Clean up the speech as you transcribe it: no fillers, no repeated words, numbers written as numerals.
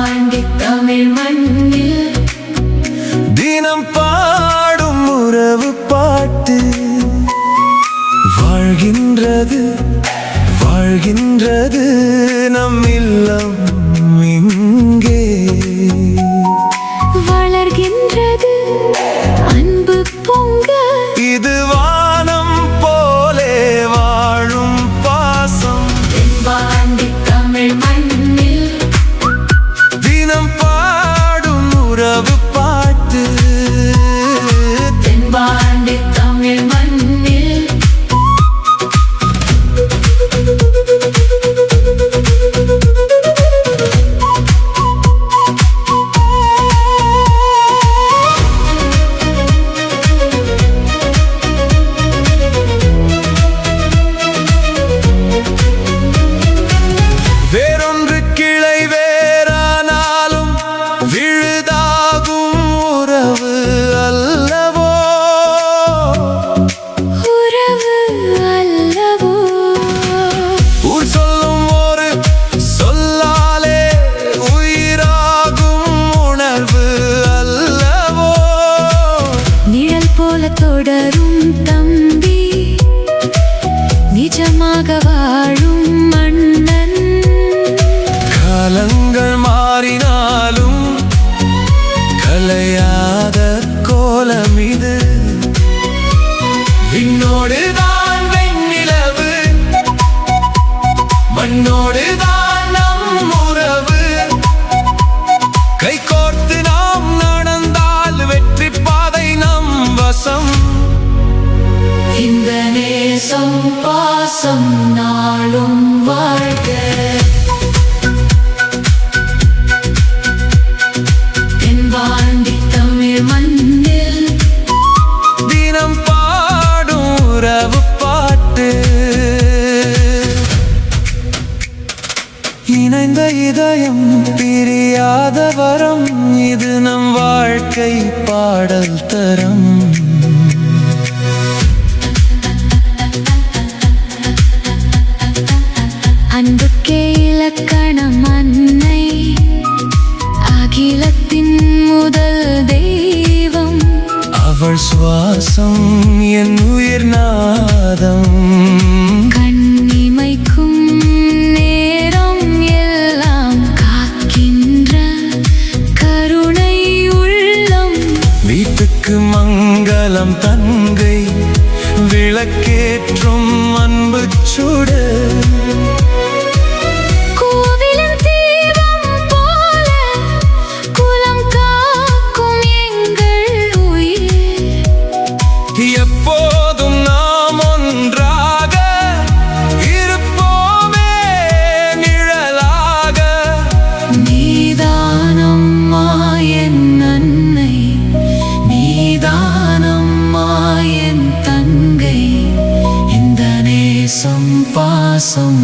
தென்பாண்டி தமிழ் மண்ணில் தினம் பாடும் உறவு பாட்டு வாழ்கின்றது வாழ்கின்றது நம் இல்லம் இங்கே வளர்கின்றது அன்பு பொங்க இது வானம் போலே வாழும் பாசம் தென்பாண்டி தமிழ் மண்ணில் தினம் பாடும் உறவு பாட்டு தென்பாண்டி தமிழ் மண்ணில் வேறொன்று கிளை வேறானாலும் விழுதாகும் உறவு அல்லவோ உறவு அல்லவோ ஊர் சொல்லும் ஒரு சொல்லாலே உயிராகும் உணர்வு அல்லவோ நிழல் போல தொடரும் தம்பி நிஜமாக வாழும் மன்னன் காலங்கள் மாறினாலும் கலையாத கோலம் இது விண்ணோடுதான் வெண்ணிலவு மண்ணோடுதான் நம் உறவு கை கோர்த்து நாம் நடந்தால் வெற்றி பாதை நம் வசம் இந்த நேசம் பாசம் நாளும் வாழ்க தென்பாண்டி தமிழ் மண்ணில் தினம் பாடும் உறவு பாட்டு இணைந்த இதயம் பிரியாத வரம் இது நம் வாழ்க்கை பாடல் தரம் அன்புக்கே இலக்கணம் அன்னை அகிலத்தின் முதல் தெய்வம் அவள் சுவாசம் என் உயிர் நாதம் கண்ணிமைக்கும் நேரம் எல்லாம் காக்கின்ற கருணை உள்ளம் வீட்டுக்கு மங்களம் தங்கை விளக்கேற்றும் அன்பு சுடு கோவிலின் தீபம் போல குலம் காக்கும் எங்கள் உயிர் எப்போதும் நாம் ஒன்றாக இருப்போமே நிழலாக நீதானம்மா என் அன்னை நீதானம்மா என் தங்கை இந்த நேசம் பாசம்